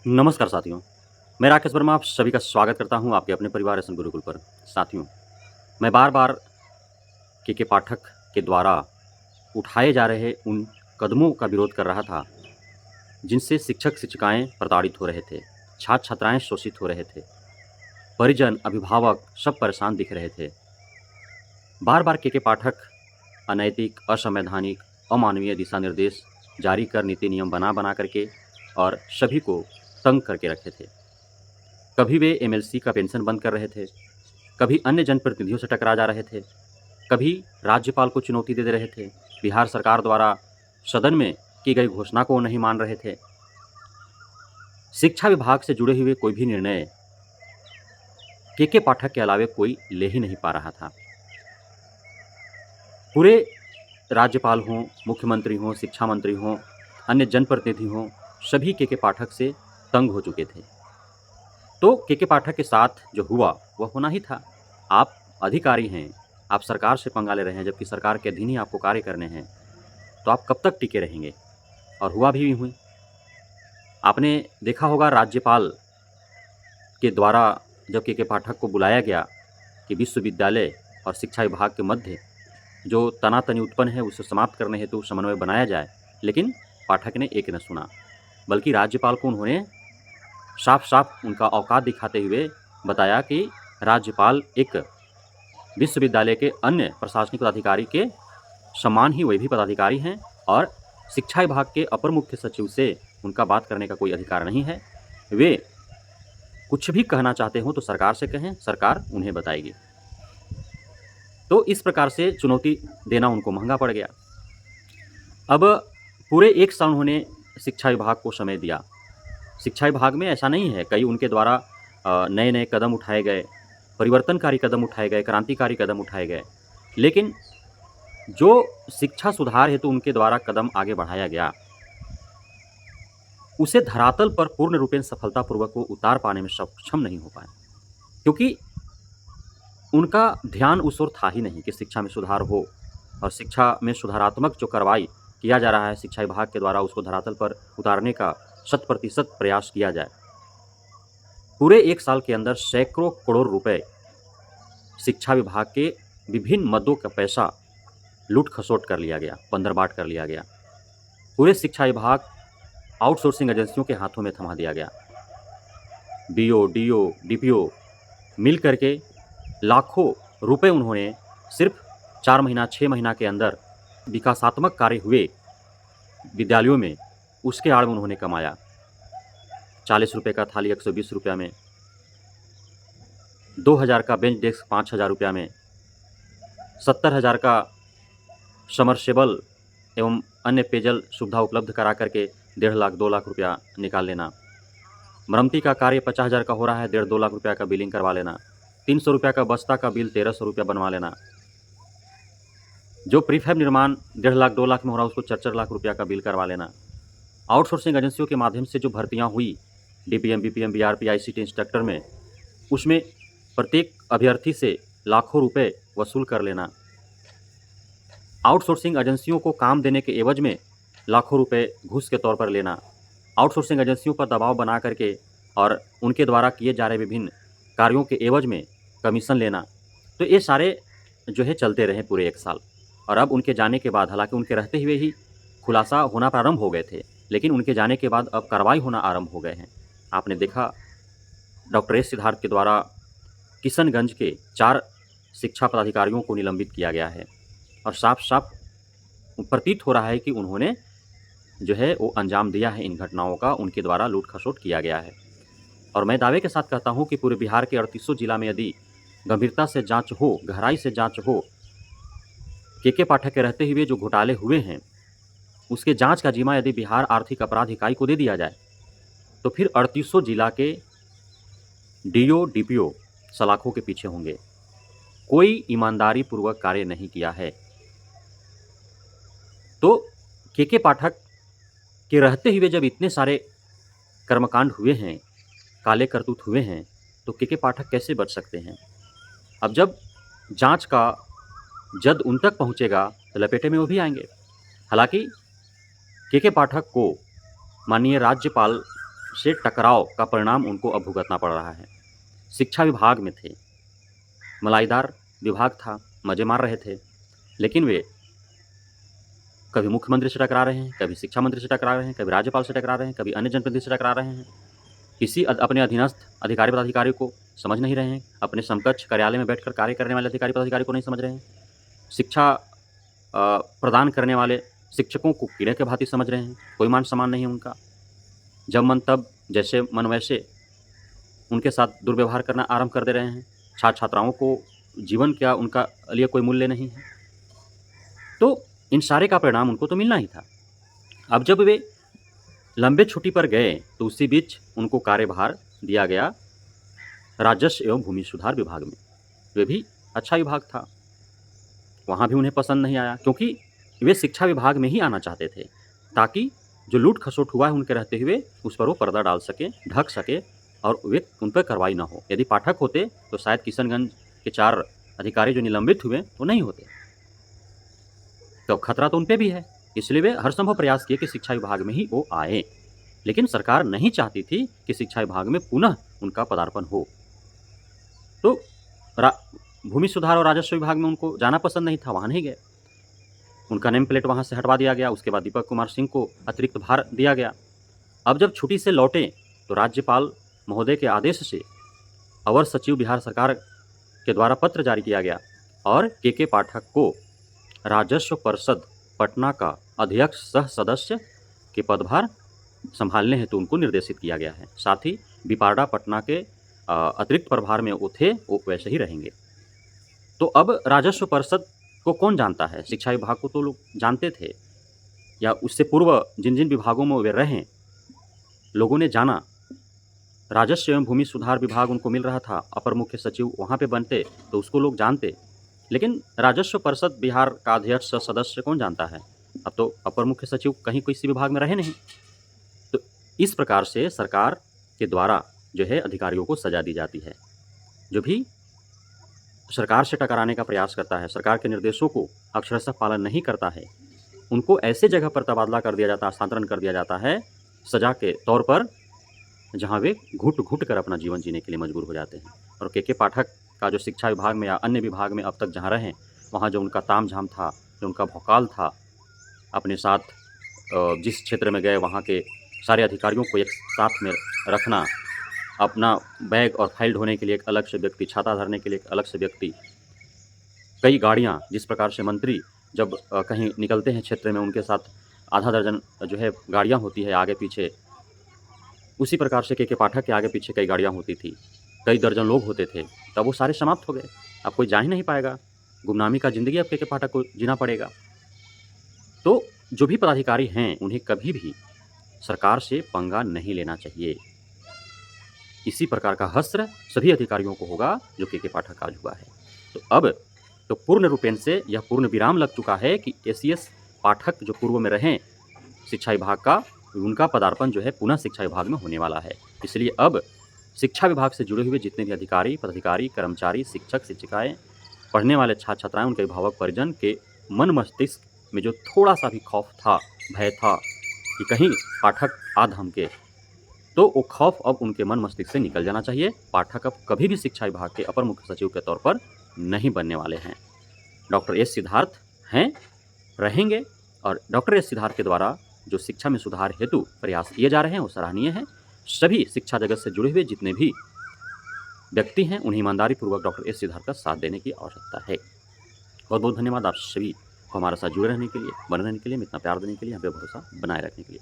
नमस्कार साथियों, मैं राकेश वर्मा आप सभी का स्वागत करता हूं आपके अपने परिवार एसएन गुरुकुल पर। साथियों, मैं बार-बार के पाठक के द्वारा उठाए जा रहे उन कदमों का विरोध कर रहा था, जिनसे शिक्षक-शिक्षिकाएँ प्रताड़ित हो रहे थे, छात्र-छात्राएँ शोषित हो रहे थे, परिजन, अभिभावक सब परेशान दिख रहे थे। बार-बार के पाठक अनैतिक, असंवैधानिक, अमानवीय दिशा निर्देश जारी कर नीति नियम बना-बना करके और सभी को तंग करके रखे थे। कभी वे एमएलसी का पेंशन बंद कर रहे थे, कभी अन्य जनप्रतिनिधियों से टकरा जा रहे थे, कभी राज्यपाल को चुनौती दे रहे थे, बिहार सरकार द्वारा सदन में की गई घोषणा को नहीं मान रहे थे। शिक्षा विभाग से जुड़े हुए कोई भी निर्णय के पाठक के अलावे कोई ले ही नहीं पा रहा था। पूरे राज्यपाल हों, मुख्यमंत्री हों, शिक्षा मंत्री हों, अन्य जनप्रतिनिधि हों, सभी के पाठक से तंग हो चुके थे। तो के पाठक के साथ जो हुआ वह होना ही था। आप अधिकारी हैं, आप सरकार से पंगा ले रहे हैं, जबकि सरकार के अधीन ही आपको कार्य करने हैं, तो आप कब तक टिके रहेंगे? और हुआ भी यूँ ही। आपने देखा होगा राज्यपाल के द्वारा जब के पाठक को बुलाया गया कि विश्वविद्यालय और शिक्षा विभाग के मध्य जो तनातनी उत्पन्न है उसे समाप्त करने हेतु समन्वय बनाया जाए, लेकिन पाठक ने एक न सुना, बल्कि राज्यपाल को उन्होंने साफ-साफ उनका औकात दिखाते हुए बताया कि राज्यपाल एक विश्वविद्यालय के अन्य प्रशासनिक पदाधिकारी के समान ही वे भी पदाधिकारी हैं और शिक्षा विभाग के अपर मुख्य सचिव से उनका बात करने का कोई अधिकार नहीं है। वे कुछ भी कहना चाहते हो तो सरकार से कहें, सरकार उन्हें बताएगी। तो इस प्रकार से चुनौती देना उनको महँगा पड़ गया। अब पूरे 1 साल उन्होंने शिक्षा विभाग को समय दिया। शिक्षा विभाग में ऐसा नहीं है, कई उनके द्वारा नए-नए कदम उठाए गए, परिवर्तनकारी कदम उठाए गए, क्रांतिकारी कदम उठाए गए। लेकिन जो शिक्षा सुधार हेतु उनके द्वारा कदम आगे बढ़ाया गया, उसे धरातल पर पूर्ण रूपेण सफलतापूर्वक वो उतार पाने में सक्षम नहीं हो पाए। क्योंकि उनका ध्यान उस ओर था ही नहीं कि शिक्षा में सुधार हो और शिक्षा में सुधारात्मक जो कार्रवाई किया जा रहा है शिक्षा विभाग के द्वारा उसको धरातल पर उतारने का 100% प्रयास किया जाए। पूरे 1 साल के अंदर सैकड़ों करोड़ रुपए शिक्षा विभाग के विभिन्न मदों का पैसा लूट-खसोट कर लिया गया, पंदरबाट कर लिया गया। पूरे शिक्षा विभाग आउटसोर्सिंग एजेंसियों के हाथों में थमा दिया गया। बीओ, डीओ, डीपीओ मिल करके लाखों रुपए उन्होंने सिर्फ 4 महीना, 6 महीना के अंदर विकासात्मक कार्य हुए विद्यालयों में, उसके आड़ में उन्होंने कमाया। 40 रुपए का थाली 120 रुपया में, 2000 का बेंच डेस्क 5000 रुपया में, 70,000 का समरसेबल एवं अन्य पेयजल सुविधा उपलब्ध करा करके 1.5 लाख 2 लाख रुपया निकाल लेना। मरम्मती का कार्य 50,000 का हो रहा है, 1.5-2 लाख रुपया का बिलिंग करवा लेना। 300 रुपया का बस्ता का बिल 1300 रुपया बनवा लेना। जो प्रीफैब निर्माण 1.5 लाख 2 लाख में हो रहा है उसको 4-4 लाख रुपया का बिल करवा लेना। आउटसोर्सिंग एजेंसियों के माध्यम से जो भर्तियां हुई DPM, BPM, BRP, ICT instructor में, उसमें प्रत्येक अभ्यर्थी से लाखों रुपए वसूल कर लेना। आउटसोर्सिंग एजेंसियों को काम देने के एवज में लाखों रुपए घूस के तौर पर लेना। आउटसोर्सिंग एजेंसियों पर दबाव बना करके और उनके द्वारा किए जा रहे विभिन्न कार्यों के एवज में कमीशन लेना। तो ये सारे जो है चलते रहे पूरे 1 साल और अब उनके जाने के बाद, हालांकि उनके रहते हुए ही खुलासा होना प्रारंभ हो गए थे, लेकिन उनके जाने के बाद अब कार्रवाई होना आरंभ हो गए हैं। आपने देखा डॉक्टर एस सिद्धार्थ के द्वारा किशनगंज के 4 शिक्षा पदाधिकारियों को निलंबित किया गया है और साफ-साफ प्रतीत हो रहा है कि उन्होंने जो है वो अंजाम दिया है इन घटनाओं का, उनके द्वारा लूट-खसोट किया गया है। और मैं दावे के साथ कहता हूँ कि पूरे बिहार के 38 जिला में यदि गंभीरता से जांच हो, गहराई से जांच हो, के पाठक के रहते हुए जो घोटाले हुए हैं, उसके जांच का जिम्मा यदि बिहार आर्थिक अपराध इकाई को दे दिया जाए, तो फिर 38 जिला के डीओ, डीपीओ सलाखों के पीछे होंगे। कोई ईमानदारी पूर्वक कार्य नहीं किया है। तो के पाठक के रहते हुए जब इतने सारे कर्मकांड हुए हैं, काले करतूत हुए हैं, तो के पाठक कैसे बच सकते हैं? अब जब जांच का जद उन तक पहुंचेगा तो लपेटे में वो भी आएंगे। हालांकि के पाठक को माननीय राज्यपाल से टकराव का परिणाम उनको अब भुगतना पड़ रहा है। शिक्षा विभाग में थे, मलाईदार विभाग था, मज़े मार रहे थे, लेकिन वे कभी मुख्यमंत्री से टकरा रहे हैं, कभी शिक्षा मंत्री से टकरा रहे हैं, कभी राज्यपाल से टकरा रहे हैं, कभी अन्य जनप्रतिनिधि से टकरा रहे हैं। किसी अपने अधीनस्थ अधिकारी पदाधिकारी को समझ नहीं रहे हैं, अपने समकक्ष कार्यालय में बैठकर कार्य करने वाले अधिकारी पदाधिकारी को नहीं समझ रहे हैं। शिक्षा प्रदान करने वाले शिक्षकों को कीड़े के भांति समझ रहे हैं, कोई मान सम्मान नहीं है उनका। जब मन तब, जैसे मन वैसे उनके साथ दुर्व्यवहार करना आरंभ कर दे रहे हैं। छात्र छात्राओं को जीवन का उनका लिए कोई मूल्य नहीं है। तो इन सारे का परिणाम उनको तो मिलना ही था। अब जब वे लंबे छुट्टी पर गए तो उसी बीच उनको कार्यभार दिया गया राजस्व एवं भूमि सुधार विभाग में। वे भी अच्छा विभाग था, वहाँ भी उन्हें पसंद नहीं आया, क्योंकि वे शिक्षा विभाग में ही आना चाहते थे, ताकि जो लूट खसोट हुआ है उनके रहते हुए उस पर वो पर्दा डाल सके, ढक सके और वे उन पर कार्रवाई ना हो। यदि पाठक होते तो शायद किशनगंज के 4 अधिकारी जो निलंबित हुए वो नहीं होते। तो खतरा तो उन पे भी है, इसलिए वे हर संभव प्रयास किए कि शिक्षा विभाग में ही वो आए। लेकिन सरकार नहीं चाहती थी कि शिक्षा विभाग में पुनः उनका पदार्पण हो। तो भूमि सुधार और राजस्व विभाग में उनको जाना पसंद नहीं था, वहाँ नहीं गए। उनका नेम प्लेट वहाँ से हटवा दिया गया। उसके बाद दीपक कुमार सिंह को अतिरिक्त भार दिया गया। अब जब छुट्टी से लौटे तो राज्यपाल महोदय के आदेश से अवर सचिव बिहार सरकार के द्वारा पत्र जारी किया गया और के पाठक को राजस्व परिषद पटना का अध्यक्ष सह सदस्य के पदभार संभालने हेतु उनको निर्देशित किया गया है। साथ ही बिपारडा पटना के अतिरिक्त प्रभार में वो थे, वो वैसे ही रहेंगे। तो अब राजस्व परिषद को कौन जानता है? शिक्षा विभाग को तो लोग जानते थे, या उससे पूर्व जिन जिन विभागों में वे रहे लोगों ने जाना। राजस्व एवं भूमि सुधार विभाग उनको मिल रहा था, अपर मुख्य सचिव वहाँ पे बनते तो उसको लोग जानते, लेकिन राजस्व परिषद बिहार का अध्यक्ष सदस्य कौन जानता है? अब तो अपर मुख्य सचिव कहीं किसी विभाग में रहे नहीं। तो इस प्रकार से सरकार के द्वारा जो है अधिकारियों को सजा दी जाती है। जो भी सरकार से टकराने का प्रयास करता है, सरकार के निर्देशों को अक्षरशः पालन नहीं करता है, उनको ऐसे जगह पर तबादला कर दिया जाता है, स्थानांतरण कर दिया जाता है सजा के तौर पर, जहाँ वे घुट घुट कर अपना जीवन जीने के लिए मजबूर हो जाते हैं। और के पाठक का जो शिक्षा विभाग में या अन्य विभाग में अब तक जहाँ रहें, वहाँ जो उनका तामझाम था, जो उनका भौकाल था, अपने साथ जिस क्षेत्र में गए वहाँ के सारे अधिकारियों को एक साथ में रखना, अपना बैग और फाइल ढोने के लिए एक अलग से व्यक्ति, छाता धरने के लिए एक अलग से व्यक्ति, कई गाड़ियाँ, जिस प्रकार से मंत्री जब कहीं निकलते हैं क्षेत्र में उनके साथ आधा दर्जन जो है गाड़ियाँ होती है आगे पीछे, उसी प्रकार से के पाठक के आगे पीछे कई गाड़ियाँ होती थी, कई दर्जन लोग होते थे। तब वो सारे समाप्त हो गए, अब कोई जा ही नहीं पाएगा, गुमनामी का ज़िंदगी अब के पाठक को जीना पड़ेगा। तो जो भी पदाधिकारी हैं उन्हें कभी भी सरकार से पंगा नहीं लेना चाहिए। इसी प्रकार का हश्र सभी अधिकारियों को होगा जो के पाठक आज हुआ है। तो अब तो पूर्ण रूपेण से यह पूर्ण विराम लग चुका है कि एसीएस पाठक जो पूर्व में रहें शिक्षा विभाग का, उनका पदार्पण जो है पुनः शिक्षा विभाग में होने वाला है। इसलिए अब शिक्षा विभाग से जुड़े हुए जितने भी अधिकारी, पदाधिकारी, कर्मचारी, शिक्षक, शिक्षिकाएँ, पढ़ने वाले छात्र छात्राएँ, उनके अभिभावक परिजन के मन मस्तिष्क में जो थोड़ा सा भी खौफ था, भय था कि कहीं पाठक आ धमके, तो वो खौफ अब उनके मन मस्तिष्क से निकल जाना चाहिए। पाठक अब कभी भी शिक्षा विभाग के अपर मुख्य सचिव के तौर पर नहीं बनने वाले हैं। डॉक्टर एस सिद्धार्थ हैं, रहेंगे, और डॉक्टर एस सिद्धार्थ के द्वारा जो शिक्षा में सुधार हेतु प्रयास किए जा रहे हैं वो सराहनीय हैं। सभी शिक्षा जगत से जुड़े हुए जितने भी व्यक्ति हैं उन्हें ईमानदारी पूर्वक डॉक्टर एस सिद्धार्थ का साथ देने की आवश्यकता है। बहुत बहुत धन्यवाद आप सभी को हमारे साथ जुड़े रहने के लिए, बने रहने के लिए, इतना प्यार देने के लिए, हमें भरोसा बनाए रखने के लिए।